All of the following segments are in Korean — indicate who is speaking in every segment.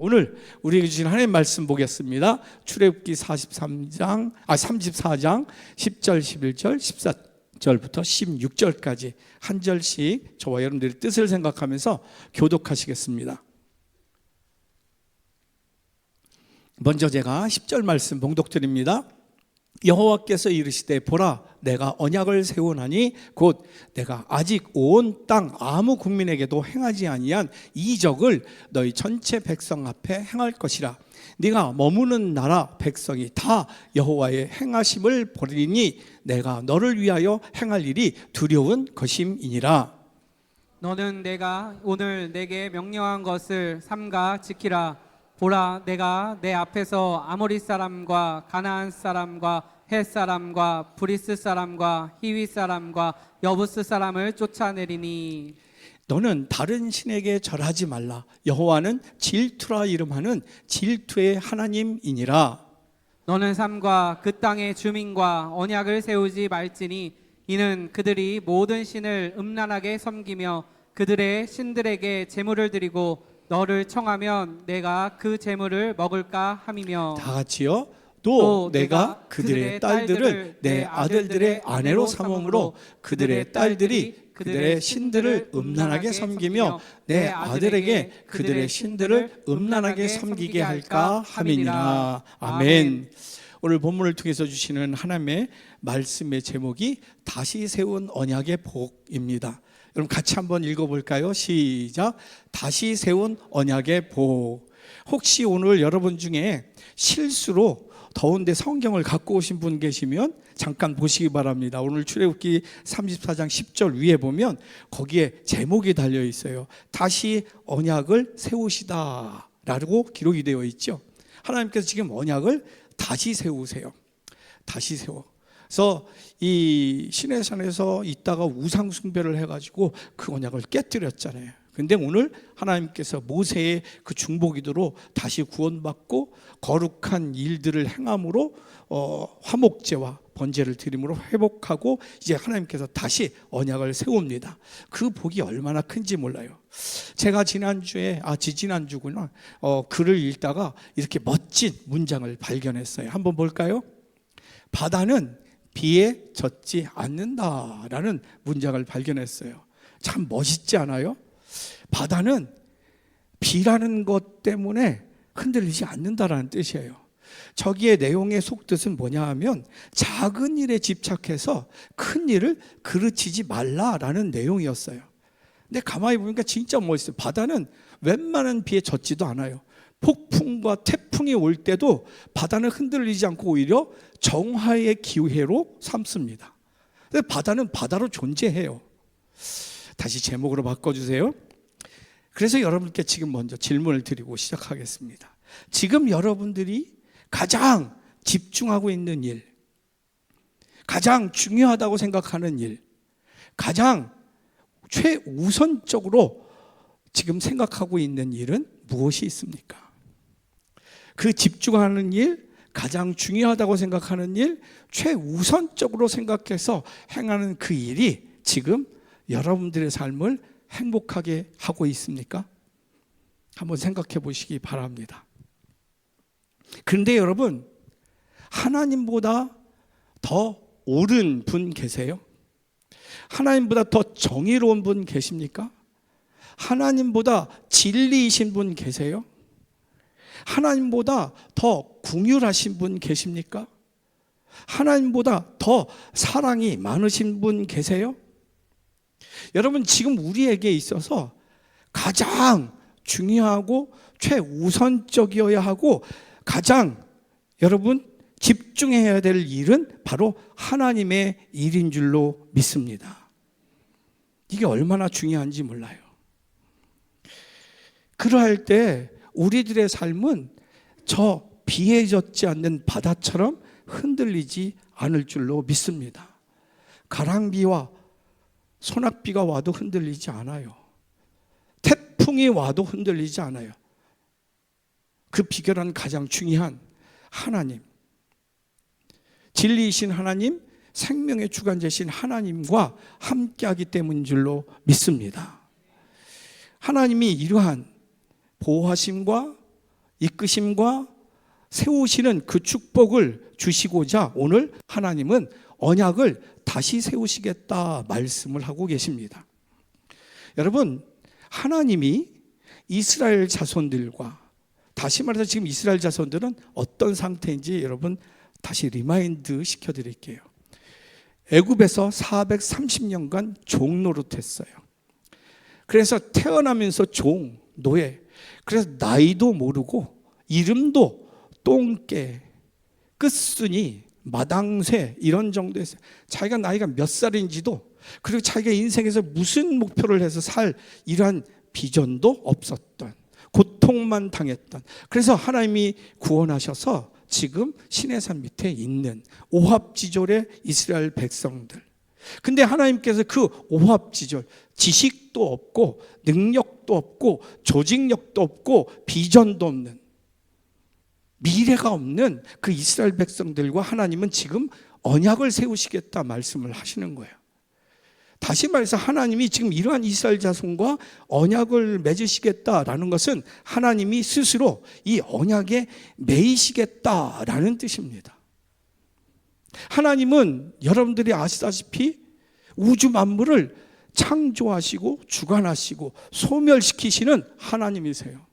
Speaker 1: 오늘 우리에게 주신 하나님의 말씀 보겠습니다. 출애굽기 34장 10절, 11절, 14절부터 16절까지 한 절씩 저와 여러분들의 뜻을 생각하면서 교독하시겠습니다. 먼저 제가 10절 말씀 봉독드립니다. 여호와께서 이르시되 보라 내가 언약을 세우나니 곧 내가 아직 온 땅 아무 국민에게도 행하지 아니한 이적을 너희 전체 백성 앞에 행할 것이라. 네가 머무는 나라 백성이 다 여호와의 행하심을 보리니 내가 너를 위하여 행할 일이 두려운 것임이니라.
Speaker 2: 너는 내가 오늘 내게 명령한 것을 삼가 지키라. 보라 내가 내 앞에서 아모리 사람과 가나안 사람과 헷 사람과 브리스 사람과 히위 사람과 여부스 사람을 쫓아내리니
Speaker 1: 너는 다른 신에게 절하지 말라. 여호와는 질투라 이름하는 질투의 하나님이니라.
Speaker 2: 너는 삼가 그 땅의 주민과 언약을 세우지 말지니 이는 그들이 모든 신을 음란하게 섬기며 그들의 신들에게 제물을 드리고 너를 청하면 내가 그 제물을 먹을까 함이며.
Speaker 1: 다 같이요. 또 내가 그들의 딸들을 내 아들들의 아내로 삼음으로 그들의 딸들이 그들의 신들을 음란하게 섬기며 내 아들에게 그들의 신들을 음란하게 섬기게 할까 함이니라. 아멘. 오늘 본문을 통해서 주시는 하나님의 말씀의 제목이 다시 세운 언약의 복입니다. 여러분 같이 한번 읽어볼까요? 시작. 다시 세운 언약의 복. 혹시 오늘 여러분 중에 실수로 더운데 성경을 갖고 오신 분 계시면 잠깐 보시기 바랍니다. 오늘 출애굽기 34장 10절 위에 보면 거기에 제목이 달려 있어요. 다시 언약을 세우시다 라고 기록이 되어 있죠. 하나님께서 지금 언약을 다시 세우세요. 다시 세워. 그래서 이 시내산에서 있다가 우상 숭배를 해가지고 그 언약을 깨뜨렸잖아요. 근데 오늘 하나님께서 모세의 그 중보기도로 다시 구원받고 거룩한 일들을 행함으로 화목제와 번제를 드림으로 회복하고 이제 하나님께서 다시 언약을 세웁니다. 그 복이 얼마나 큰지 몰라요. 제가 지지난주구나 글을 읽다가 이렇게 멋진 문장을 발견했어요. 한번 볼까요? 바다는 비에 젖지 않는다라는 문장을 발견했어요. 참 멋있지 않아요? 바다는 비라는 것 때문에 흔들리지 않는다라는 뜻이에요. 저기의 내용의 속뜻은 뭐냐 하면 작은 일에 집착해서 큰 일을 그르치지 말라라는 내용이었어요. 근데 가만히 보니까 진짜 멋있어요. 바다는 웬만한 비에 젖지도 않아요. 폭풍과 태풍이 올 때도 바다는 흔들리지 않고 오히려 정화의 기회로 삼습니다. 근데 바다는 바다로 존재해요. 다시 제목으로 바꿔주세요. 그래서 여러분께 지금 먼저 질문을 드리고 시작하겠습니다. 지금 여러분들이 가장 집중하고 있는 일, 가장 중요하다고 생각하는 일, 가장 최우선적으로 지금 생각하고 있는 일은 무엇이 있습니까? 그 집중하는 일, 가장 중요하다고 생각하는 일, 최우선적으로 생각해서 행하는 그 일이 지금 여러분들의 삶을 행복하게 하고 있습니까? 한번 생각해 보시기 바랍니다. 그런데 여러분, 하나님보다 더 옳은 분 계세요? 하나님보다 더 정의로운 분 계십니까? 하나님보다 진리이신 분 계세요? 하나님보다 더 궁휼하신 분 계십니까? 하나님보다 더 사랑이 많으신 분 계세요? 여러분, 지금 우리에게 있어서 가장 중요하고 최우선적이어야 하고 가장 여러분 집중해야 될 일은 바로 하나님의 일인 줄로 믿습니다. 이게 얼마나 중요한지 몰라요. 그러할 때 우리들의 삶은 저 비에 젖지 않는 바다처럼 흔들리지 않을 줄로 믿습니다. 가랑비와 소낙비가 와도 흔들리지 않아요. 태풍이 와도 흔들리지 않아요. 그 비결은 가장 중요한 하나님, 진리이신 하나님, 생명의 주관자신 하나님과 함께하기 때문인 줄로 믿습니다. 하나님이 이러한 보호하심과 이끄심과 세우시는 그 축복을 주시고자 오늘 하나님은 언약을 다시 세우시겠다 말씀을 하고 계십니다. 여러분, 하나님이 이스라엘 자손들과, 다시 말해서 지금 이스라엘 자손들은 어떤 상태인지 여러분 다시 리마인드 시켜드릴게요. 애굽에서 430년간 종노릇했어요. 그래서 태어나면서 종, 노예, 그래서 나이도 모르고 이름도 똥개, 끝순이, 마당쇠 이런 정도였어요. 자기가 나이가 몇 살인지도, 그리고 자기가 인생에서 무슨 목표를 해서 살 이러한 비전도 없었던, 고통만 당했던, 그래서 하나님이 구원하셔서 지금 시내산 밑에 있는 오합지졸의 이스라엘 백성들. 근데 하나님께서 그 오합지졸, 지식도 없고 능력도 없고 조직력도 없고 비전도 없는, 미래가 없는 그 이스라엘 백성들과 하나님은 지금 언약을 세우시겠다 말씀을 하시는 거예요. 다시 말해서 하나님이 지금 이러한 이스라엘 자손과 언약을 맺으시겠다라는 것은 하나님이 스스로 이 언약에 매이시겠다라는 뜻입니다. 하나님은 여러분들이 아시다시피 우주 만물을 창조하시고 주관하시고 소멸시키시는 하나님이세요.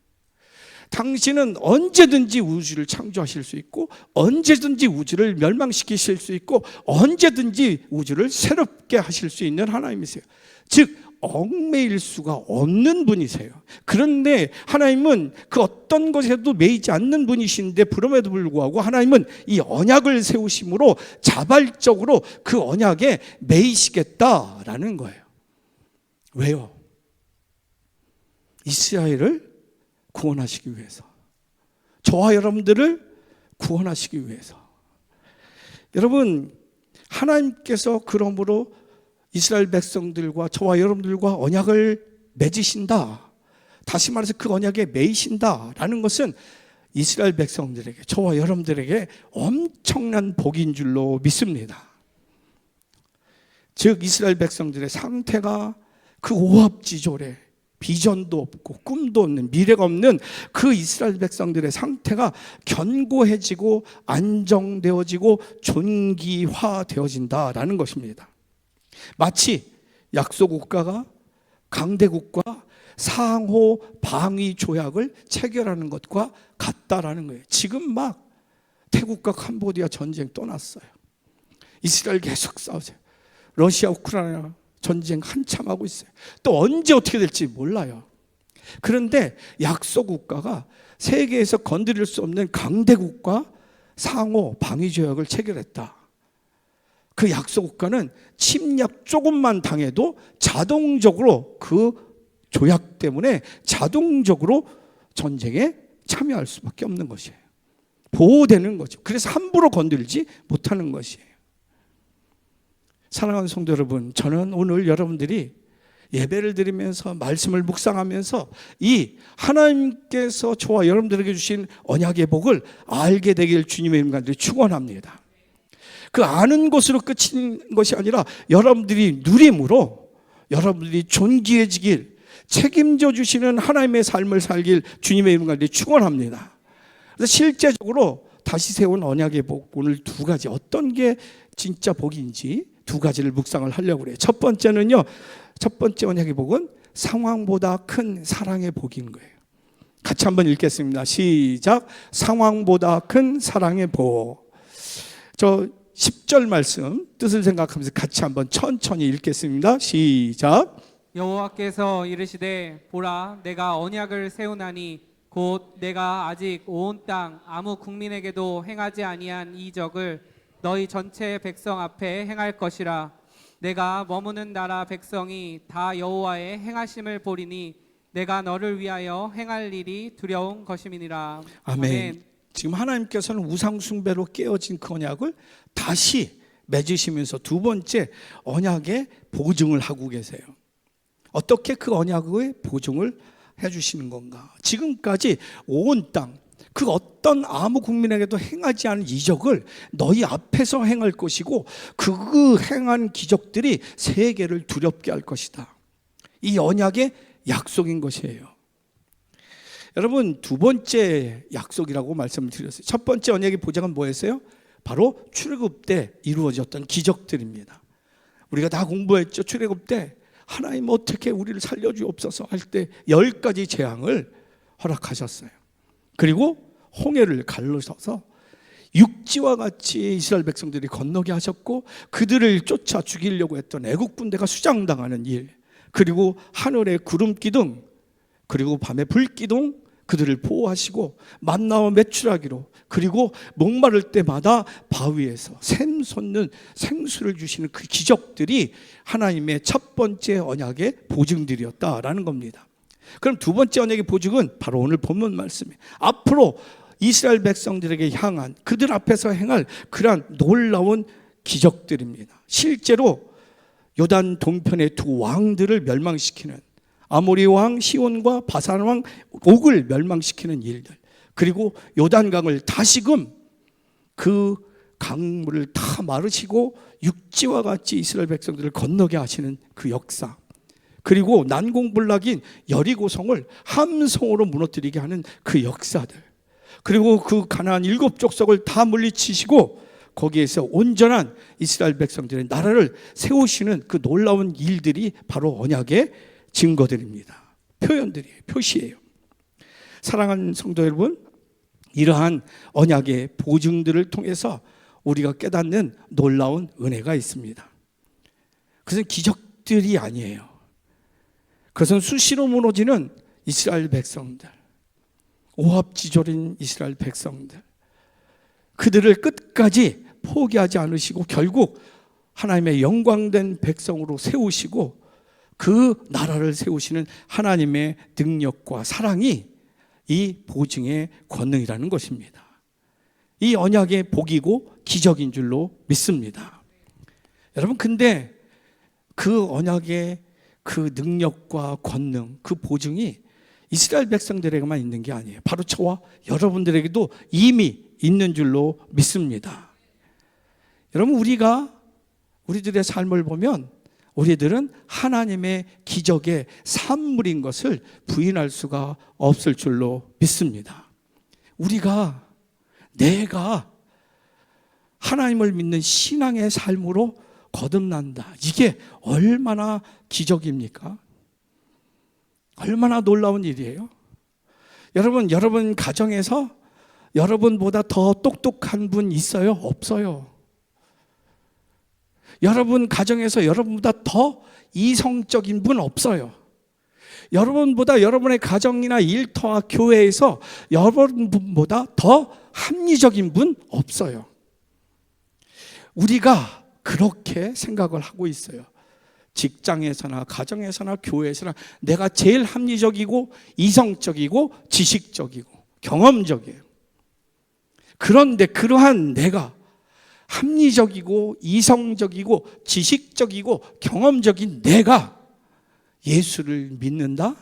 Speaker 1: 당신은 언제든지 우주를 창조하실 수 있고 언제든지 우주를 멸망시키실 수 있고 언제든지 우주를 새롭게 하실 수 있는 하나님이세요. 즉 얽매일 수가 없는 분이세요. 그런데 하나님은 그 어떤 것에도 매이지 않는 분이신데 그럼에도 불구하고 하나님은 이 언약을 세우심으로 자발적으로 그 언약에 매이시겠다라는 거예요. 왜요? 이스라엘을 구원하시기 위해서, 저와 여러분들을 구원하시기 위해서. 여러분, 하나님께서 그러므로 이스라엘 백성들과 저와 여러분들과 언약을 맺으신다, 다시 말해서 그 언약에 매이신다라는 것은 이스라엘 백성들에게, 저와 여러분들에게 엄청난 복인 줄로 믿습니다. 즉 이스라엘 백성들의 상태가 그 오합지졸에 비전도 없고 꿈도 없는, 미래가 없는 그 이스라엘 백성들의 상태가 견고해지고 안정되어지고 존귀화되어진다라는 것입니다. 마치 약소국가가 강대국과 상호 방위 조약을 체결하는 것과 같다라는 거예요. 지금 막 태국과 캄보디아 전쟁 또 났어요. 이스라엘 계속 싸우세요. 러시아 우크라이나 전쟁 한참 하고 있어요. 또 언제 어떻게 될지 몰라요. 그런데 약소국가가 세계에서 건드릴 수 없는 강대국과 상호 방위조약을 체결했다. 그 약소국가는 침략 조금만 당해도 자동적으로 그 조약 때문에 자동적으로 전쟁에 참여할 수밖에 없는 것이에요. 보호되는 거죠. 그래서 함부로 건들지 못하는 것이에요. 사랑하는 성도 여러분, 저는 오늘 여러분들이 예배를 드리면서 말씀을 묵상하면서 이 하나님께서 저와 여러분들에게 주신 언약의 복을 알게 되길 주님의 이름 간절히 축원합니다. 그 아는 것으로 끝인 것이 아니라 여러분들이 누림으로 여러분들이 존귀해지길, 책임져 주시는 하나님의 삶을 살길 주님의 이름 간절히 축원합니다. 그래서 실제적으로 다시 세운 언약의 복, 오늘 두 가지, 어떤 게 진짜 복인지 두 가지를 묵상을 하려고 그래요. 첫 번째는요, 첫 번째 언약의 복은 상황보다 큰 사랑의 복인 거예요. 같이 한번 읽겠습니다. 시작. 상황보다 큰 사랑의 복. 저 10절 말씀 뜻을 생각하면서 같이 한번 천천히 읽겠습니다. 시작.
Speaker 2: 여호와께서 이르시되 보라 내가 언약을 세우나니 곧 내가 아직 온 땅 아무 국민에게도 행하지 아니한 이적을 너희 전체 백성 앞에 행할 것이라. 내가 머무는 나라 백성이 다 여호와의 행하심을 보리니 내가 너를 위하여 행할 일이 두려운 것임이니라.
Speaker 1: 아멘. 지금 하나님께서는 우상 숭배로 깨어진 그 언약을 다시 맺으시면서 두 번째 언약의 보증을 하고 계세요. 어떻게 그 언약의 보증을 해주시는 건가? 지금까지 온 땅, 그 어떤 아무 국민에게도 행하지 않은 이적을 너희 앞에서 행할 것이고 그 행한 기적들이 세계를 두렵게 할 것이다. 이 언약의 약속인 것이에요. 여러분, 두 번째 약속이라고 말씀을 드렸어요. 첫 번째 언약의 보장은 뭐였어요? 바로 출애굽 때 이루어졌던 기적들입니다. 우리가 다 공부했죠. 출애굽 때 하나님 어떻게 우리를 살려주옵소서 할 때 10가지 재앙을 허락하셨어요. 그리고 홍해를 갈라서서 육지와 같이 이스라엘 백성들이 건너게 하셨고, 그들을 쫓아 죽이려고 했던 애국 군대가 수장당하는 일, 그리고 하늘에 구름 기둥, 그리고 밤에 불 기둥, 그들을 보호하시고 만나와 메추라기로, 그리고 목마를 때마다 바위에서 샘 솟는 생수를 주시는 그 기적들이 하나님의 첫 번째 언약의 보증들이었다라는 겁니다. 그럼 두 번째 언약의 보증은 바로 오늘 본문 말씀이에요. 앞으로 이스라엘 백성들에게 향한, 그들 앞에서 행할 그러한 놀라운 기적들입니다. 실제로 요단 동편의 두 왕들을 멸망시키는, 아모리 왕 시온과 바산 왕 옥을 멸망시키는 일들, 그리고 요단강을 다시금 그 강물을 다 마르시고 육지와 같이 이스라엘 백성들을 건너게 하시는 그 역사, 그리고 난공불락인 여리고성을 함성으로 무너뜨리게 하는 그 역사들, 그리고 그 가나안 7 족속을 다 물리치시고 거기에서 온전한 이스라엘 백성들의 나라를 세우시는 그 놀라운 일들이 바로 언약의 증거들입니다. 표현들이에요. 표시예요. 사랑하는 성도 여러분, 이러한 언약의 보증들을 통해서 우리가 깨닫는 놀라운 은혜가 있습니다. 그것은 기적들이 아니에요. 그것은 수시로 무너지는 이스라엘 백성들, 오합지졸인 이스라엘 백성들, 그들을 끝까지 포기하지 않으시고 결국 하나님의 영광된 백성으로 세우시고 그 나라를 세우시는 하나님의 능력과 사랑이 이 보증의 권능이라는 것입니다. 이 언약의 복이고 기적인 줄로 믿습니다. 여러분, 근데 그 언약의 그 능력과 권능, 그 보증이 이스라엘 백성들에게만 있는 게 아니에요. 바로 저와 여러분들에게도 이미 있는 줄로 믿습니다. 여러분, 우리들의 삶을 보면 우리들은 하나님의 기적의 산물인 것을 부인할 수가 없을 줄로 믿습니다. 내가 하나님을 믿는 신앙의 삶으로 거듭난다. 이게 얼마나 기적입니까? 얼마나 놀라운 일이에요. 여러분 가정에서 여러분보다 더 똑똑한 분 있어요? 없어요? 여러분 가정에서 여러분보다 더 이성적인 분 없어요? 여러분보다 여러분의 가정이나 일터와 교회에서 여러분보다 더 합리적인 분 없어요. 우리가 그렇게 생각을 하고 있어요. 직장에서나 가정에서나 교회에서나 내가 제일 합리적이고 이성적이고 지식적이고 경험적이에요. 그런데 그러한 내가 합리적이고 이성적이고 지식적이고 경험적인 내가 예수를 믿는다?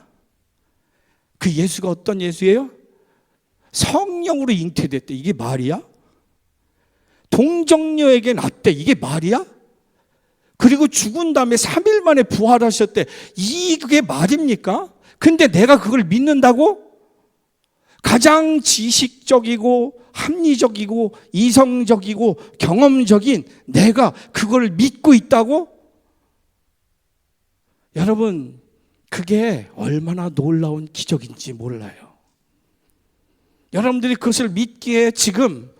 Speaker 1: 그 예수가 어떤 예수예요? 성령으로 잉태됐대. 이게 말이야? 동정녀에게 낳대. 이게 말이야? 그리고 죽은 다음에 3일 만에 부활하셨대. 이게 말입니까? 근데 내가 그걸 믿는다고? 가장 지식적이고 합리적이고 이성적이고 경험적인 내가 그걸 믿고 있다고? 여러분, 그게 얼마나 놀라운 기적인지 몰라요. 여러분들이 그것을 믿기에 지금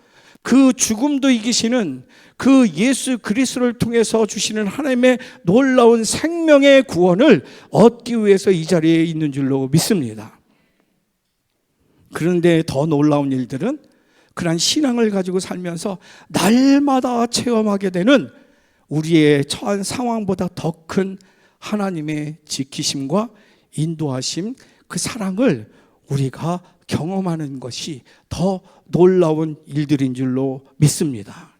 Speaker 1: 그 죽음도 이기시는 그 예수 그리스도를 통해서 주시는 하나님의 놀라운 생명의 구원을 얻기 위해서 이 자리에 있는 줄로 믿습니다. 그런데 더 놀라운 일들은 그러한 신앙을 가지고 살면서 날마다 체험하게 되는 우리의 처한 상황보다 더 큰 하나님의 지키심과 인도하심, 그 사랑을 우리가 경험하는 것이 더 놀라운 일들인 줄로 믿습니다.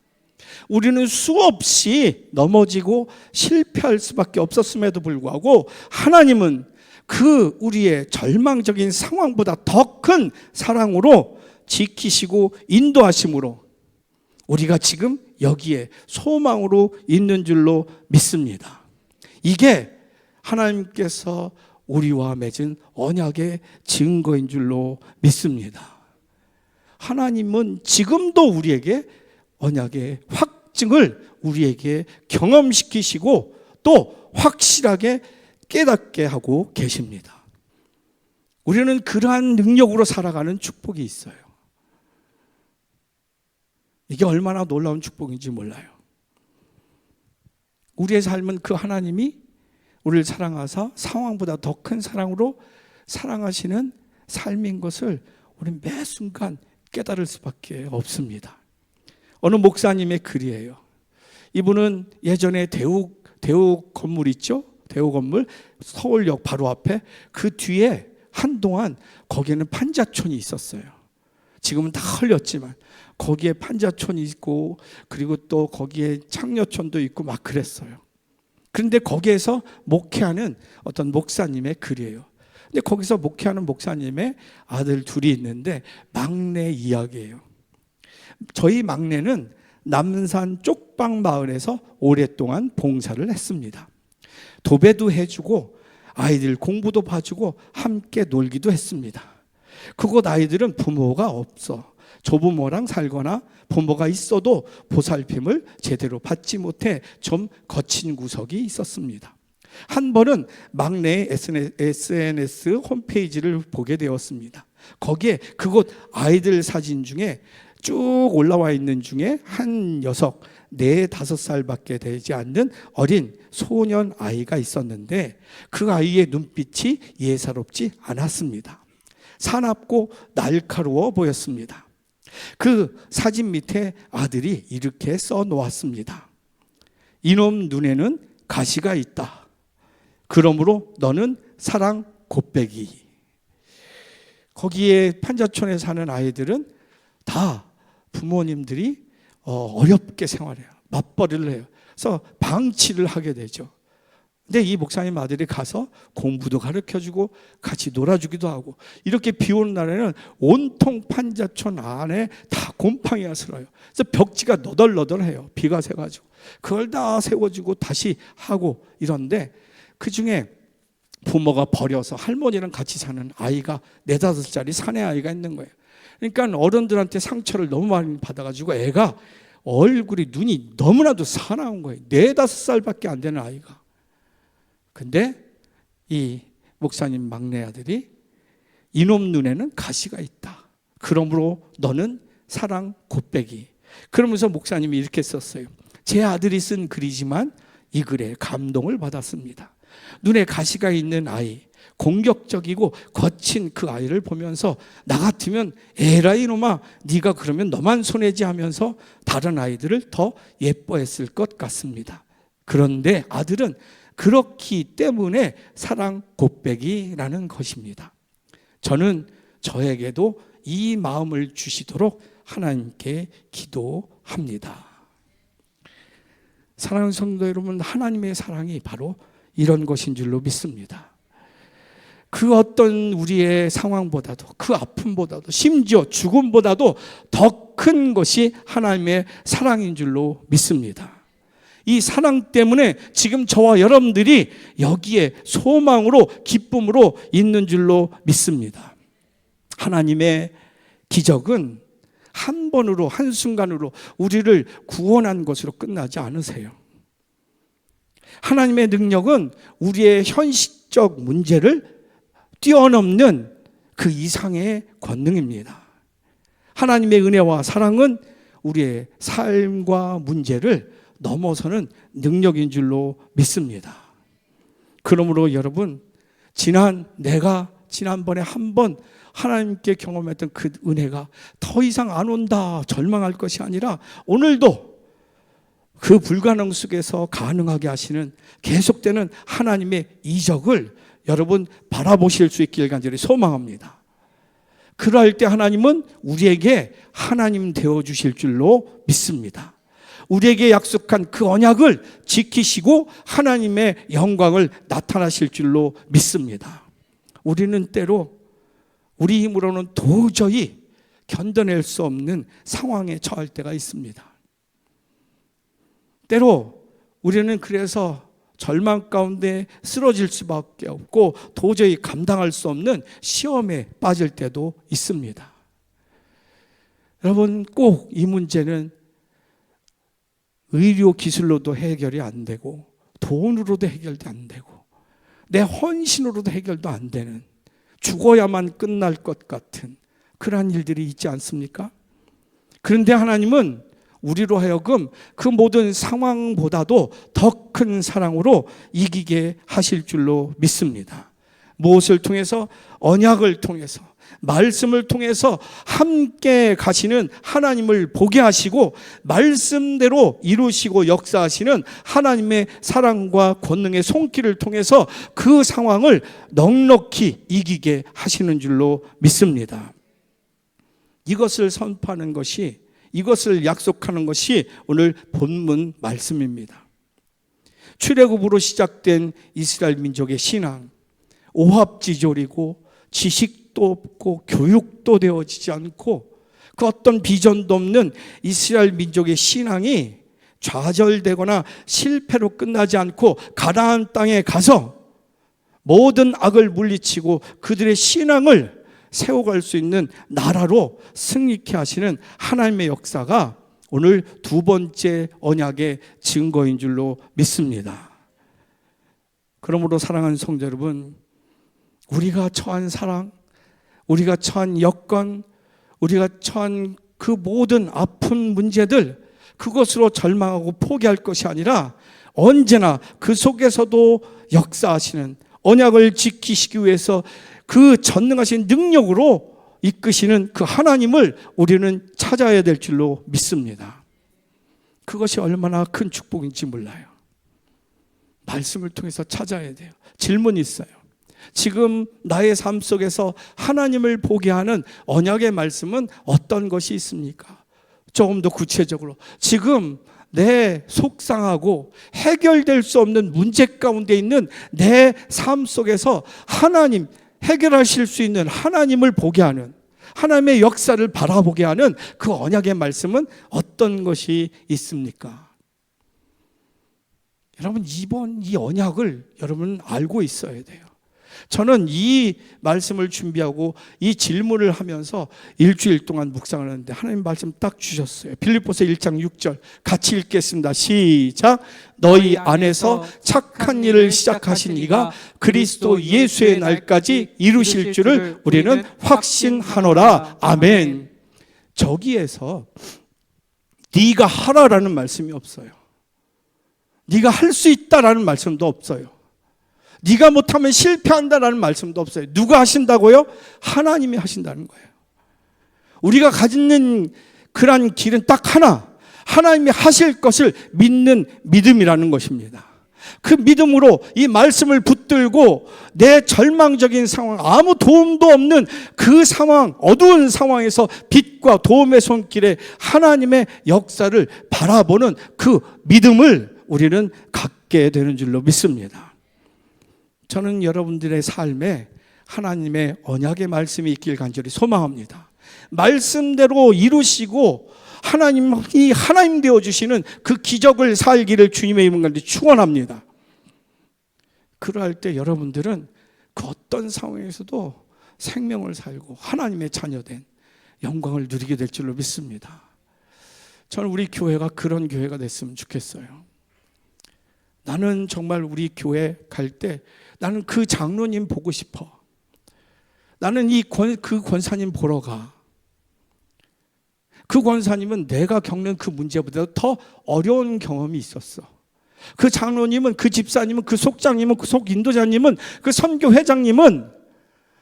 Speaker 1: 우리는 수없이 넘어지고 실패할 수밖에 없었음에도 불구하고 하나님은 그 우리의 절망적인 상황보다 더 큰 사랑으로 지키시고 인도하심으로 우리가 지금 여기에 소망으로 있는 줄로 믿습니다. 이게 하나님께서 우리와 맺은 언약의 증거인 줄로 믿습니다. 하나님은 지금도 우리에게 언약의 확증을 우리에게 경험시키시고 또 확실하게 깨닫게 하고 계십니다. 우리는 그러한 능력으로 살아가는 축복이 있어요. 이게 얼마나 놀라운 축복인지 몰라요. 우리의 삶은 그 하나님이 우리를 사랑하사 상황보다 더 큰 사랑으로 사랑하시는 삶인 것을 우리는 매 순간 깨달을 수밖에 없습니다. 어느 목사님의 글이에요. 이분은 예전에 대우 건물 있죠? 대우 건물 서울역 바로 앞에 그 뒤에 한동안 거기에는 판자촌이 있었어요. 지금은 다 헐렸지만 거기에 판자촌이 있고 그리고 또 거기에 창녀촌도 있고 막 그랬어요. 그런데 거기에서 목회하는 어떤 목사님의 글이에요. 근데 거기서 목회하는 목사님의 아들 둘이 있는데 막내 이야기예요. 저희 막내는 남산 쪽방 마을에서 오랫동안 봉사를 했습니다. 도배도 해주고 아이들 공부도 봐주고 함께 놀기도 했습니다. 그곳 아이들은 부모가 없어 조부모랑 살거나 부모가 있어도 보살핌을 제대로 받지 못해 좀 거친 구석이 있었습니다. 한 번은 막내의 SNS 홈페이지를 보게 되었습니다. 거기에 그곳 아이들 사진 중에 쭉 올라와 있는 중에 한 녀석 4, 5살밖에 되지 않는 어린 소년 아이가 있었는데 그 아이의 눈빛이 예사롭지 않았습니다. 사납고 날카로워 보였습니다. 그 사진 밑에 아들이 이렇게 써놓았습니다. 이놈 눈에는 가시가 있다. 그러므로 너는 사랑 곱빼기. 거기에 판자촌에 사는 아이들은 다 부모님들이 어렵게 생활해요. 맞벌이를 해요. 그래서 방치를 하게 되죠. 근데 이 목사님 아들이 가서 공부도 가르쳐주고 같이 놀아주기도 하고 이렇게 비 오는 날에는 온통 판자촌 안에 다 곰팡이가 슬어요. 그래서 벽지가 너덜너덜해요. 비가 새가지고 그걸 다 세워주고 다시 하고 이런데 그중에 부모가 버려서 할머니랑 같이 사는 아이가 4, 5살짜리 사내 아이가 있는 거예요. 그러니까 어른들한테 상처를 너무 많이 받아가지고 애가 얼굴이 눈이 너무나도 사나운 거예요. 4, 5살밖에 안 되는 아이가. 근데 이 목사님 막내 아들이 이놈 눈에는 가시가 있다. 그러므로 너는 사랑 곱빼기. 그러면서 목사님이 이렇게 썼어요. 제 아들이 쓴 글이지만 이 글에 감동을 받았습니다. 눈에 가시가 있는 아이, 공격적이고 거친 그 아이를 보면서 나 같으면 에라 이놈아 네가 그러면 너만 손해지 하면서 다른 아이들을 더 예뻐했을 것 같습니다. 그런데 아들은 그렇기 때문에 사랑 곱빼기라는 것입니다. 저는 저에게도 이 마음을 주시도록 하나님께 기도합니다. 사랑하는 성도 여러분, 하나님의 사랑이 바로 이런 것인 줄로 믿습니다. 그 어떤 우리의 상황보다도 그 아픔보다도 심지어 죽음보다도 더 큰 것이 하나님의 사랑인 줄로 믿습니다. 이 사랑 때문에 지금 저와 여러분들이 여기에 소망으로 기쁨으로 있는 줄로 믿습니다. 하나님의 기적은 한 번으로 한순간으로 우리를 구원한 것으로 끝나지 않으세요. 하나님의 능력은 우리의 현실적 문제를 뛰어넘는 그 이상의 권능입니다. 하나님의 은혜와 사랑은 우리의 삶과 문제를 넘어서는 능력인 줄로 믿습니다. 그러므로 여러분, 내가 지난번에 한번 하나님께 경험했던 그 은혜가 더 이상 안 온다 절망할 것이 아니라 오늘도 그 불가능 속에서 가능하게 하시는 계속되는 하나님의 이적을 여러분 바라보실 수 있길 간절히 소망합니다. 그럴 때 하나님은 우리에게 하나님 되어주실 줄로 믿습니다. 우리에게 약속한 그 언약을 지키시고 하나님의 영광을 나타나실 줄로 믿습니다. 우리는 때로 우리 힘으로는 도저히 견뎌낼 수 없는 상황에 처할 때가 있습니다. 때로 우리는 그래서 절망 가운데 쓰러질 수밖에 없고 도저히 감당할 수 없는 시험에 빠질 때도 있습니다. 여러분, 꼭 이 문제는 의료 기술로도 해결이 안 되고 돈으로도 해결도 안 되고 내 헌신으로도 해결도 안 되는, 죽어야만 끝날 것 같은 그러한 일들이 있지 않습니까? 그런데 하나님은 우리로 하여금 그 모든 상황보다도 더 큰 사랑으로 이기게 하실 줄로 믿습니다. 무엇을 통해서? 언약을 통해서, 말씀을 통해서 함께 가시는 하나님을 보게 하시고 말씀대로 이루시고 역사하시는 하나님의 사랑과 권능의 손길을 통해서 그 상황을 넉넉히 이기게 하시는 줄로 믿습니다. 이것을 선포하는 것이, 이것을 약속하는 것이 오늘 본문 말씀입니다. 출애굽으로 시작된 이스라엘 민족의 신앙, 오합지졸이고 지식도 없고 교육도 되어지지 않고 그 어떤 비전도 없는 이스라엘 민족의 신앙이 좌절되거나 실패로 끝나지 않고 가나안 땅에 가서 모든 악을 물리치고 그들의 신앙을 세워갈 수 있는 나라로 승리케 하시는 하나님의 역사가 오늘 두 번째 언약의 증거인 줄로 믿습니다. 그러므로 사랑하는 성도 여러분, 우리가 처한 상황, 우리가 처한 여건, 우리가 처한 그 모든 아픈 문제들, 그것으로 절망하고 포기할 것이 아니라 언제나 그 속에서도 역사하시는, 언약을 지키시기 위해서 그 전능하신 능력으로 이끄시는 그 하나님을 우리는 찾아야 될 줄로 믿습니다. 그것이 얼마나 큰 축복인지 몰라요. 말씀을 통해서 찾아야 돼요. 질문이 있어요. 지금 나의 삶 속에서 하나님을 보게 하는 언약의 말씀은 어떤 것이 있습니까? 조금 더 구체적으로 지금 내 속상하고 해결될 수 없는 문제 가운데 있는 내 삶 속에서 하나님, 해결하실 수 있는 하나님을 보게 하는, 하나님의 역사를 바라보게 하는 그 언약의 말씀은 어떤 것이 있습니까? 여러분, 이번 이 언약을 여러분은 알고 있어야 돼요. 저는 이 말씀을 준비하고 이 질문을 하면서 일주일 동안 묵상을 하는데 하나님 말씀 딱 주셨어요. 빌립보서 1장 6절 같이 읽겠습니다. 시작. 너희 안에서 착한 일을 시작하신 이가 그리스도 예수의 날까지 이루실 줄을 우리는 확신하노라. 아멘. 저기에서 네가 하라라는 말씀이 없어요. 네가 할 수 있다라는 말씀도 없어요. 네가 못하면 실패한다라는 말씀도 없어요. 누가 하신다고요? 하나님이 하신다는 거예요. 우리가 가지는 그러한 길은 딱 하나, 하나님이 하실 것을 믿는 믿음이라는 것입니다. 그 믿음으로 이 말씀을 붙들고 내 절망적인 상황, 아무 도움도 없는 그 상황, 어두운 상황에서 빛과 도움의 손길에 하나님의 역사를 바라보는 그 믿음을 우리는 갖게 되는 줄로 믿습니다. 저는 여러분들의 삶에 하나님의 언약의 말씀이 있길 간절히 소망합니다. 말씀대로 이루시고 하나님이 하나님 되어주시는 그 기적을 살기를 주님의 이름 가운데 축원합니다. 그러할 때 여러분들은 그 어떤 상황에서도 생명을 살고 하나님의 자녀된 영광을 누리게 될 줄로 믿습니다. 저는 우리 교회가 그런 교회가 됐으면 좋겠어요. 나는 정말 우리 교회 갈 때 나는 그 장로님 보고 싶어. 나는 그 권사님 보러 가. 그 권사님은 내가 겪는 그 문제보다 더 어려운 경험이 있었어. 그 장로님은, 그 집사님은, 그 속장님은, 그 속인도자님은, 그 선교회장님은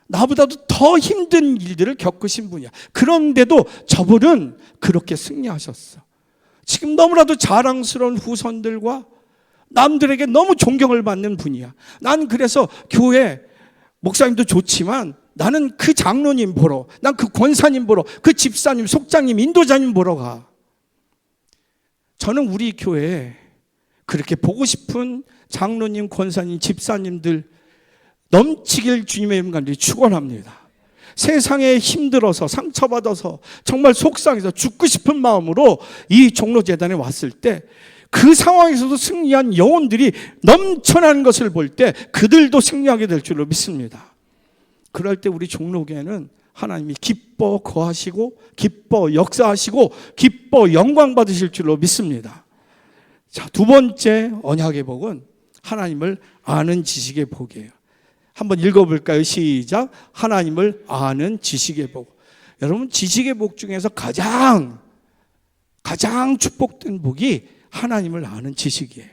Speaker 1: 나보다도 더 힘든 일들을 겪으신 분이야. 그런데도 저분은 그렇게 승리하셨어. 지금 너무나도 자랑스러운 후손들과 남들에게 너무 존경을 받는 분이야. 난 그래서 교회 목사님도 좋지만 나는 그 장로님 보러, 난 그 권사님 보러, 그 집사님, 속장님, 인도자님 보러 가. 저는 우리 교회에 그렇게 보고 싶은 장로님, 권사님, 집사님들 넘치길 주님의 이름 간절히 축원합니다. 세상에 힘들어서 상처받아서 정말 속상해서 죽고 싶은 마음으로 이 종로재단에 왔을 때 그 상황에서도 승리한 영혼들이 넘쳐나는 것을 볼 때 그들도 승리하게 될 줄로 믿습니다. 그럴 때 우리 종로교회는 하나님이 기뻐 거하시고 기뻐 역사하시고 기뻐 영광 받으실 줄로 믿습니다. 자, 두 번째 언약의 복은 하나님을 아는 지식의 복이에요. 한번 읽어볼까요? 시작. 하나님을 아는 지식의 복. 여러분, 지식의 복 중에서 가장 축복된 복이 하나님을 아는 지식이에요.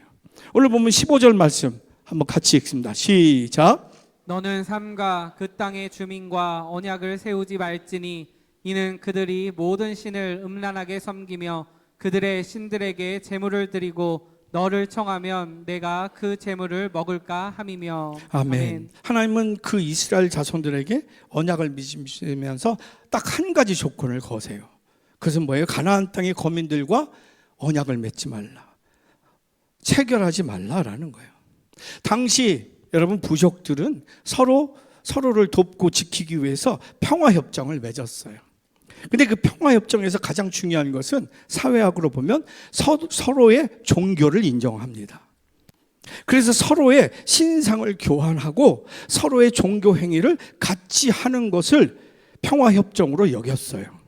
Speaker 1: 오늘 보면 15절 말씀 한번 같이 읽습니다. 시작.
Speaker 2: 너는 삼가 그 땅의 주민과 언약을 세우지 말지니 이는 그들이 모든 신을 음란하게 섬기며 그들의 신들에게 제물을 드리고 너를 청하면 내가 그 제물을 먹을까 함이며.
Speaker 1: 아멘. 하나님은 그 이스라엘 자손들에게 언약을 맺으면서 딱 한 가지 조건을 거세요. 그것은 뭐예요? 가나안 땅의 거민들과 언약을 맺지 말라, 체결하지 말라라는 거예요. 당시 여러분 부족들은 서로를 돕고 지키기 위해서 평화협정을 맺었어요. 근데 그 평화협정에서 가장 중요한 것은 사회학으로 보면 서로의 종교를 인정합니다. 그래서 서로의 신상을 교환하고 서로의 종교 행위를 같이 하는 것을 평화협정으로 여겼어요.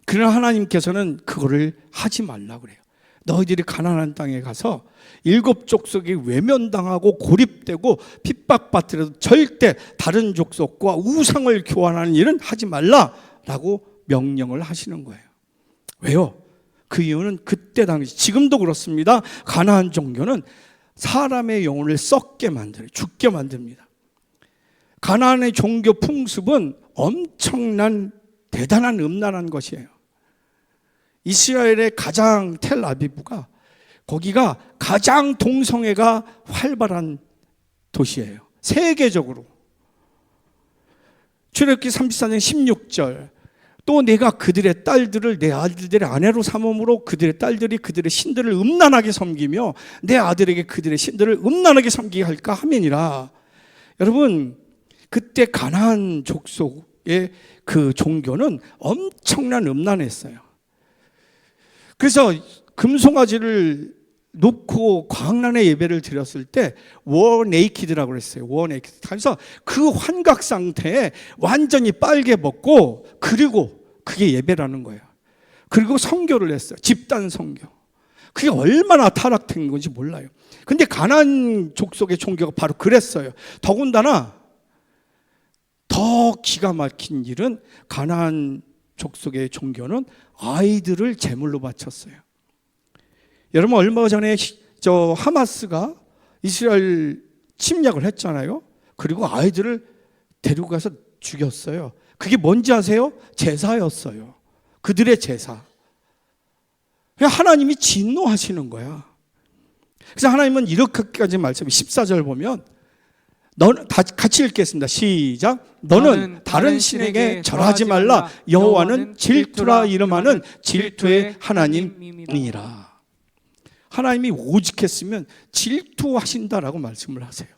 Speaker 1: 그러나 하나님께서는 그거를 하지 말라고 그래요. 너희들이 가나안 땅에 가서 7족속이 외면당하고 고립되고 핍박받더라도 절대 다른 족속과 우상을 교환하는 일은 하지 말라라고 명령을 하시는 거예요. 왜요? 그 이유는 그때 당시, 지금도 그렇습니다. 가나안 종교는 사람의 영혼을 썩게 만들어요. 죽게 만듭니다. 가나안의 종교 풍습은 엄청난 대단한 음란한 것이에요. 이스라엘의 가장 텔아비브가 거기가 가장 동성애가 활발한 도시예요. 세계적으로. 출애굽기 34장 16절. 또 내가 그들의 딸들을 내 아들들의 아내로 삼음으로 그들의 딸들이 그들의 신들을 음란하게 섬기며 내 아들에게 그들의 신들을 음란하게 섬기게 할까 하면이라. 여러분, 그때 가나안 족속의 그 종교는 엄청난 음란했어요. 그래서 금송아지를 놓고 광란의 예배를 드렸을 때 워 네이키드라고 그랬어요. 워 네이키드. 그래서 그 환각 상태에 완전히 빨개 벗고 그리고 그게 예배라는 거예요. 그리고 선교를 했어요. 집단 선교. 그게 얼마나 타락된 건지 몰라요. 근데 가나안 족속의 종교가 바로 그랬어요. 더군다나 더 기가 막힌 일은 가나안 족속의 종교는 아이들을 제물로 바쳤어요. 여러분, 얼마 전에 하마스가 이스라엘 침략을 했잖아요. 그리고 아이들을 데리고 가서 죽였어요. 그게 뭔지 아세요? 제사였어요. 그들의 제사. 하나님이 진노하시는 거야. 그래서 하나님은 이렇게까지 말씀이 14절 보면 너는 같이 읽겠습니다. 시작. 너는 다른 신에게 절하지 말라. 여호와는 질투라 이름하는 질투의 하나님이니라. 하나님이 오직했으면 질투하신다라고 말씀을 하세요.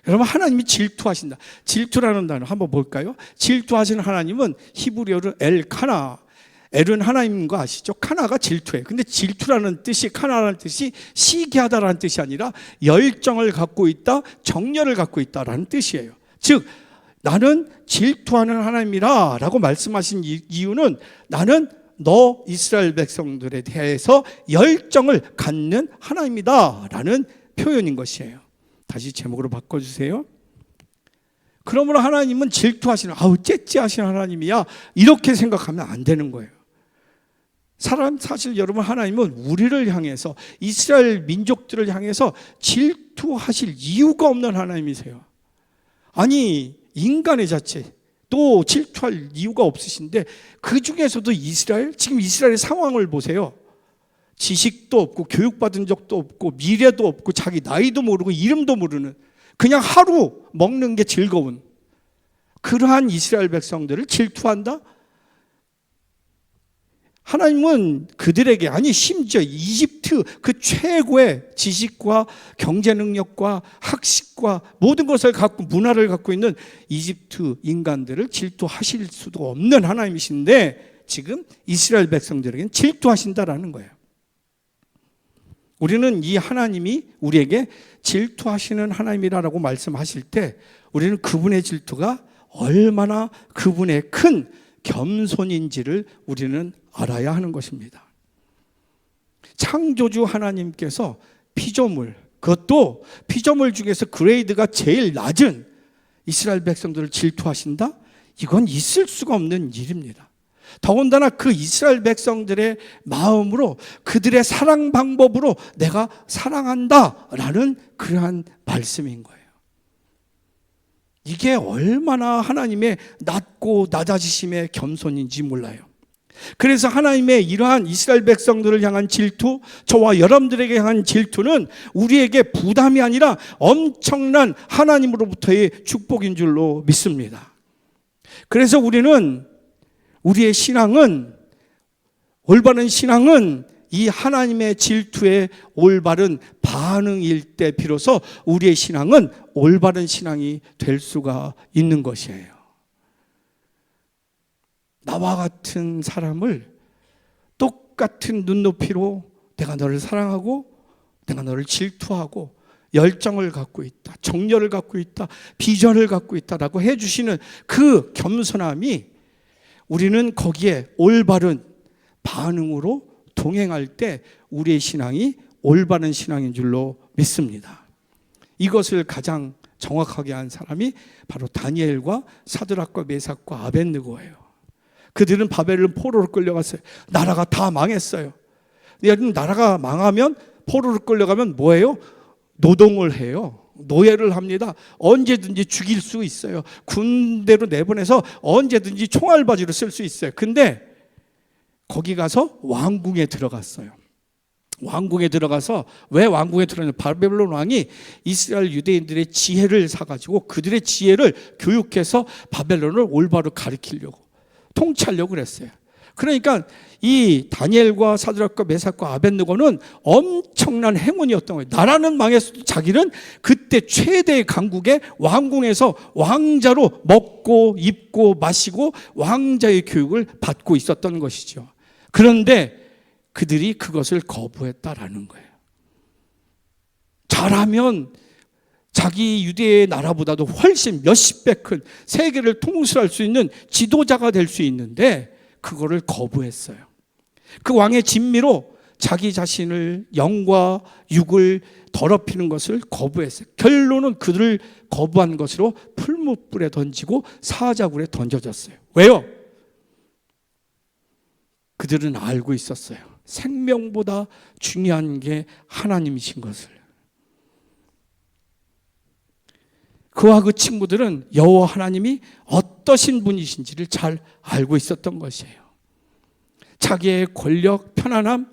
Speaker 1: 여러분, 하나님이 질투하신다. 질투라는 단어 한번 볼까요? 질투하시는 하나님은 히브리어로 엘카나. 엘은 하나님인 거 아시죠? 카나가 질투예요. 근데 질투라는 뜻이, 카나라는 뜻이 시기하다라는 뜻이 아니라 열정을 갖고 있다, 정열을 갖고 있다라는 뜻이에요. 즉, 나는 질투하는 하나님이라 라고 말씀하신 이유는 나는 너 이스라엘 백성들에 대해서 열정을 갖는 하나님이다 라는 표현인 것이에요. 다시 제목으로 바꿔주세요. 그러므로 하나님은 질투하시는, 째째하시는 하나님이야, 이렇게 생각하면 안 되는 거예요. 사실 여러분, 하나님은 우리를 향해서, 이스라엘 민족들을 향해서 질투하실 이유가 없는 하나님이세요. 아니, 인간의 자체 또 질투할 이유가 없으신데 그 중에서도 지금 이스라엘의 상황을 보세요. 지식도 없고 교육받은 적도 없고 미래도 없고 자기 나이도 모르고 이름도 모르는, 그냥 하루 먹는 게 즐거운 그러한 이스라엘 백성들을 질투한다? 하나님은 그들에게, 아니 심지어 이집트 그 최고의 지식과 경제 능력과 학식과 모든 것을 갖고 문화를 갖고 있는 이집트 인간들을 질투하실 수도 없는 하나님이신데 지금 이스라엘 백성들에게는 질투하신다라는 거예요. 우리는 이 하나님이 우리에게 질투하시는 하나님이라고 말씀하실 때 우리는 그분의 질투가 얼마나 그분의 큰 겸손인지를 우리는 알아야 하는 것입니다. 창조주 하나님께서 피조물, 그것도 피조물 중에서 그레이드가 제일 낮은 이스라엘 백성들을 질투하신다? 이건 있을 수가 없는 일입니다. 더군다나 그 이스라엘 백성들의 마음으로 그들의 사랑 방법으로 내가 사랑한다라는 그러한 말씀인 거예요. 이게 얼마나 하나님의 낮고 낮아지심의 겸손인지 몰라요. 그래서 하나님의 이러한 이스라엘 백성들을 향한 질투, 저와 여러분들에게 향한 질투는 우리에게 부담이 아니라 엄청난 하나님으로부터의 축복인 줄로 믿습니다. 그래서 우리의 신앙은, 올바른 신앙은 이 하나님의 질투에 올바른 반응일 때 비로소 우리의 신앙은 올바른 신앙이 될 수가 있는 것이에요. 나와 같은 사람을 똑같은 눈높이로 내가 너를 사랑하고 내가 너를 질투하고 열정을 갖고 있다, 정열을 갖고 있다, 비전을 갖고 있다라고 해주시는 그 겸손함이 우리는 거기에 올바른 반응으로 동행할 때 우리의 신앙이 올바른 신앙인 줄로 믿습니다. 이것을 가장 정확하게 한 사람이 바로 다니엘과 사드락과 메삭과 아벳느고예요. 그들은 바벨론 포로로 끌려갔어요. 나라가 다 망했어요. 여러분, 나라가 망하면, 포로로 끌려가면 뭐예요? 노동을 해요. 노예를 합니다. 언제든지 죽일 수 있어요. 군대로 내보내서 언제든지 총알바지로 쓸 수 있어요. 근데 거기 가서 왕궁에 들어갔어요. 왕궁에 들어가서, 왜 왕궁에 들어갔냐? 바벨론 왕이 이스라엘 유대인들의 지혜를 사가지고 그들의 지혜를 교육해서 바벨론을 올바로 가르치려고, 통치하려고 그랬어요. 그러니까 이 다니엘과 사드락과 메삭과 아벳느고는 엄청난 행운이었던 거예요. 나라는 망했어도 자기는 그때 최대의 강국의 왕궁에서 왕자로 먹고 입고 마시고 왕자의 교육을 받고 있었던 것이죠. 그런데 그들이 그것을 거부했다라는 거예요. 잘하면 자기 유대의 나라보다도 훨씬 몇십 배 큰 세계를 통솔할 수 있는 지도자가 될 수 있는데 그거를 거부했어요. 그 왕의 진미로 자기 자신을, 영과 육을 더럽히는 것을 거부했어요. 결론은 그들을 거부한 것으로 풀무불에 던지고 사자굴에 던져졌어요. 왜요? 그들은 알고 있었어요. 생명보다 중요한 게 하나님이신 것을. 그와 그 친구들은 여호와 하나님이 어떠신 분이신지를 잘 알고 있었던 것이에요. 자기의 권력, 편안함,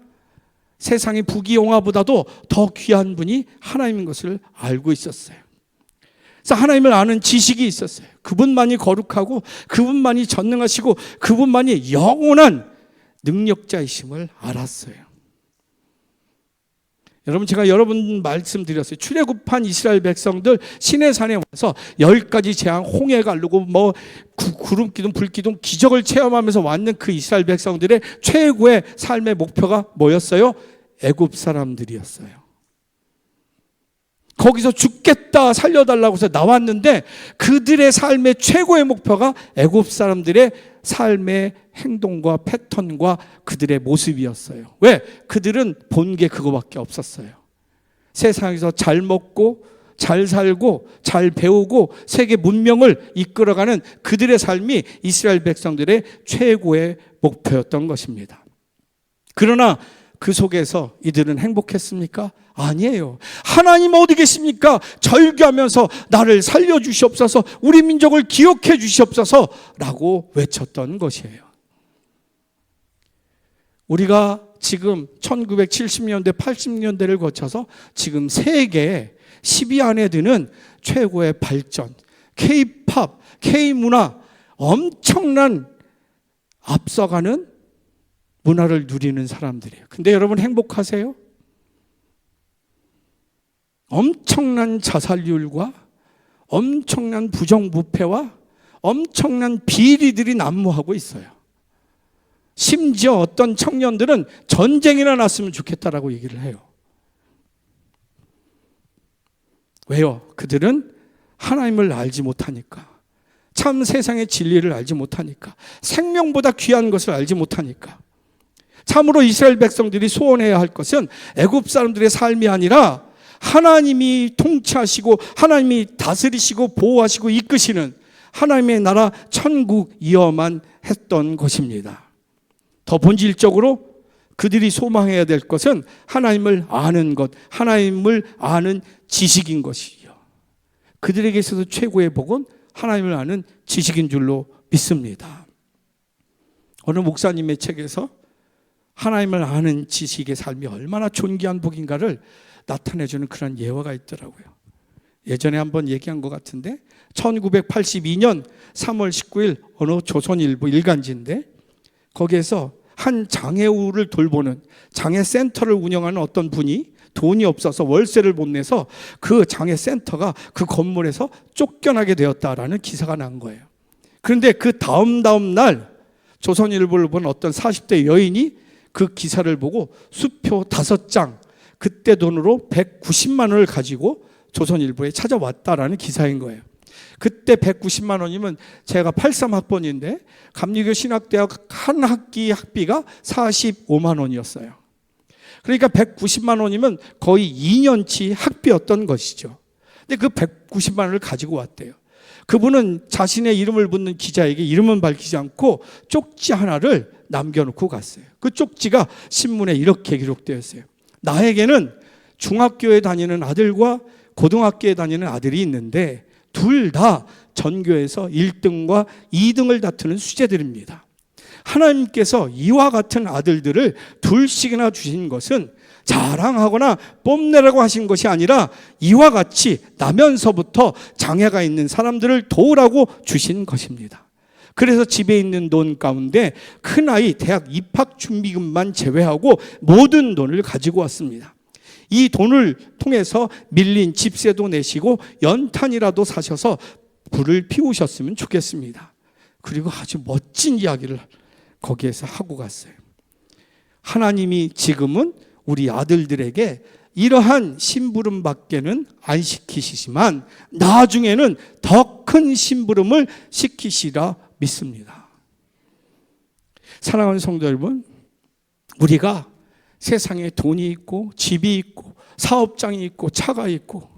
Speaker 1: 세상의 부귀영화보다도 더 귀한 분이 하나님인 것을 알고 있었어요. 그래서 하나님을 아는 지식이 있었어요. 그분만이 거룩하고 그분만이 전능하시고 그분만이 영원한 능력자이심을 알았어요. 여러분, 제가 여러분 말씀드렸어요. 출애굽한 이스라엘 백성들 시내산에 와서 10가지 재앙, 홍해 가르고 구름 기둥, 불 기둥, 기적을 체험하면서 왔는 그 이스라엘 백성들의 최고의 삶의 목표가 뭐였어요? 애굽 사람들이었어요. 거기서 죽겠다 살려달라고 해서 나왔는데 그들의 삶의 최고의 목표가 애굽 사람들의 삶의 행동과 패턴과 그들의 모습이었어요. 왜? 그들은 본 게 그거밖에 없었어요. 세상에서 잘 먹고 잘 살고 잘 배우고 세계 문명을 이끌어가는 그들의 삶이 이스라엘 백성들의 최고의 목표였던 것입니다. 그러나 그 속에서 이들은 행복했습니까? 아니에요. 하나님 어디 계십니까? 절규하면서 나를 살려주시옵소서, 우리 민족을 기억해 주시옵소서 라고 외쳤던 것이에요. 우리가 지금 1970년대, 80년대를 거쳐서 지금 세계 10위 안에 드는 최고의 발전, K-팝, K-문화, 엄청난 앞서가는 문화를 누리는 사람들이에요. 근데 여러분 행복하세요? 엄청난 자살률과 엄청난 부정부패와 엄청난 비리들이 난무하고 있어요. 심지어 어떤 청년들은 전쟁이나 났으면 좋겠다라고 얘기를 해요. 왜요? 그들은 하나님을 알지 못하니까, 참 세상의 진리를 알지 못하니까, 생명보다 귀한 것을 알지 못하니까. 참으로 이스라엘 백성들이 소원해야 할 것은 애굽 사람들의 삶이 아니라 하나님이 통치하시고 하나님이 다스리시고 보호하시고 이끄시는 하나님의 나라 천국이어만 했던 것입니다. 더 본질적으로 그들이 소망해야 될 것은 하나님을 아는 것, 하나님을 아는 지식인 것이요. 그들에게 있어서 최고의 복은 하나님을 아는 지식인 줄로 믿습니다. 어느 목사님의 책에서 하나님을 아는 지식의 삶이 얼마나 존귀한 복인가를 나타내주는 그런 예화가 있더라고요. 예전에 한번 얘기한 것 같은데 1982년 3월 19일 어느 조선일보 일간지인데 거기에서 한 장애우를 돌보는 장애센터를 운영하는 어떤 분이 돈이 없어서 월세를 못 내서 그 장애센터가 그 건물에서 쫓겨나게 되었다라는 기사가 난 거예요. 그런데 그 다음 날 조선일보를 본 어떤 40대 여인이 그 기사를 보고 수표 5장, 그때 돈으로 190만 원을 가지고 조선일보에 찾아왔다라는 기사인 거예요. 그때 190만 원이면 제가 83학번인데 감리교 신학대학 한 학기 학비가 45만 원이었어요. 그러니까 190만 원이면 거의 2년치 학비였던 것이죠. 근데 그 190만 원을 가지고 왔대요. 그분은 자신의 이름을 묻는 기자에게 이름은 밝히지 않고 쪽지 하나를 남겨놓고 갔어요. 그 쪽지가 신문에 이렇게 기록되어 있어요. 나에게는 중학교에 다니는 아들과 고등학교에 다니는 아들이 있는데 둘 다 전교에서 1등과 2등을 다투는 수재들입니다. 하나님께서 이와 같은 아들들을 둘씩이나 주신 것은 자랑하거나 뽐내라고 하신 것이 아니라 이와 같이 나면서부터 장애가 있는 사람들을 도우라고 주신 것입니다. 그래서 집에 있는 돈 가운데 큰아이 대학 입학 준비금만 제외하고 모든 돈을 가지고 왔습니다. 이 돈을 통해서 밀린 집세도 내시고 연탄이라도 사셔서 불을 피우셨으면 좋겠습니다. 그리고 아주 멋진 이야기를 거기에서 하고 갔어요. 하나님이 지금은 우리 아들들에게 이러한 심부름 밖에는 안 시키시지만 나중에는 더 큰 심부름을 시키시라 믿습니다. 사랑하는 성도 여러분, 우리가 세상에 돈이 있고 집이 있고 사업장이 있고 차가 있고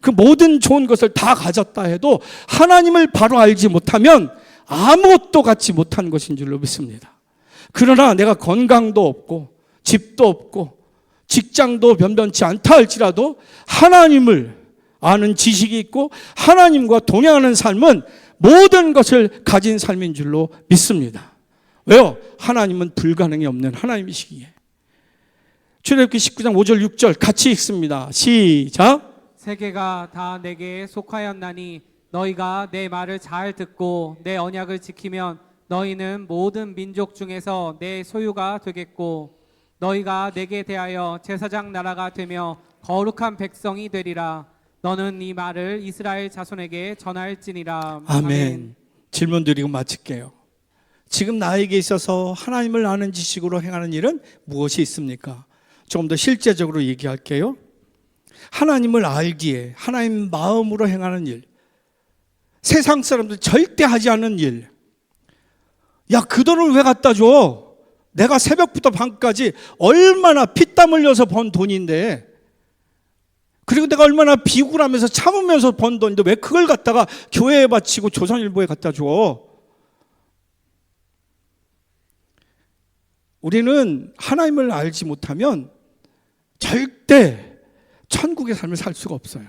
Speaker 1: 그 모든 좋은 것을 다 가졌다 해도 하나님을 바로 알지 못하면 아무것도 갖지 못한 것인 줄로 믿습니다. 그러나 내가 건강도 없고 집도 없고 직장도 변변치 않다 할지라도 하나님을 아는 지식이 있고 하나님과 동행하는 삶은 모든 것을 가진 삶인 줄로 믿습니다. 왜요? 하나님은 불가능이 없는 하나님이시기에. 출애굽기 19장 5절 6절 같이 읽습니다. 시작.
Speaker 2: 세계가 다 내게 속하였나니 너희가 내 말을 잘 듣고 내 언약을 지키면 너희는 모든 민족 중에서 내 소유가 되겠고 너희가 내게 대하여 제사장 나라가 되며 거룩한 백성이 되리라. 너는 이 말을 이스라엘 자손에게 전할지니라.
Speaker 1: 아멘. 질문 드리고 마칠게요. 지금 나에게 있어서 하나님을 아는 지식으로 행하는 일은 무엇이 있습니까? 조금 더 실제적으로 얘기할게요. 하나님을 알기에 하나님 마음으로 행하는 일, 세상 사람들 절대 하지 않는 일. 야, 그 돈을 왜 갖다 줘? 내가 새벽부터 밤까지 얼마나 피땀 흘려서 번 돈인데, 그리고 내가 얼마나 비굴하면서 참으면서 번 돈인데 왜 그걸 갖다가 교회에 바치고 조선일보에 갖다 줘? 우리는 하나님을 알지 못하면 절대 천국의 삶을 살 수가 없어요.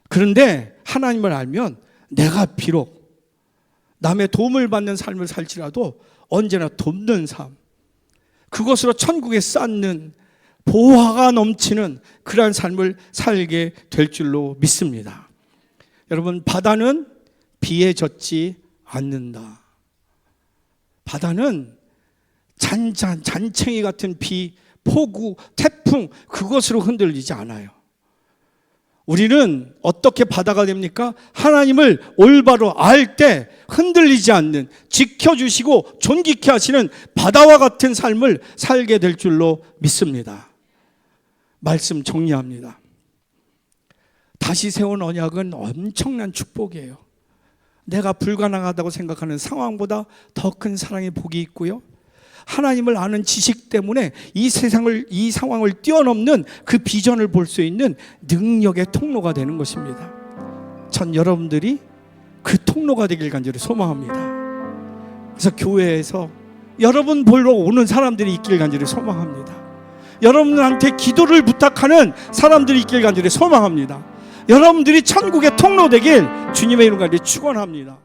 Speaker 1: 그런데 하나님을 알면 내가 비록 남의 도움을 받는 삶을 살지라도 언제나 돕는 삶, 그것으로 천국에 쌓는 보화가 넘치는 그러한 삶을 살게 될 줄로 믿습니다. 여러분, 바다는 비에 젖지 않는다. 바다는 잔챙이 같은 비, 폭우, 태풍, 그것으로 흔들리지 않아요. 우리는 어떻게 바다가 됩니까? 하나님을 올바로 알 때 흔들리지 않는, 지켜주시고 존귀케 하시는 바다와 같은 삶을 살게 될 줄로 믿습니다. 말씀 정리합니다. 다시 세운 언약은 엄청난 축복이에요. 내가 불가능하다고 생각하는 상황보다 더 큰 사랑의 복이 있고요, 하나님을 아는 지식 때문에 이 상황을 뛰어넘는 그 비전을 볼 수 있는 능력의 통로가 되는 것입니다. 전 여러분들이 그 통로가 되길 간절히 소망합니다. 그래서 교회에서 여러분 보러 오는 사람들이 있길 간절히 소망합니다. 여러분들한테 기도를 부탁하는 사람들이 있길 간절히 소망합니다. 여러분들이 천국의 통로 되길 주님의 이름 간절히 축원합니다.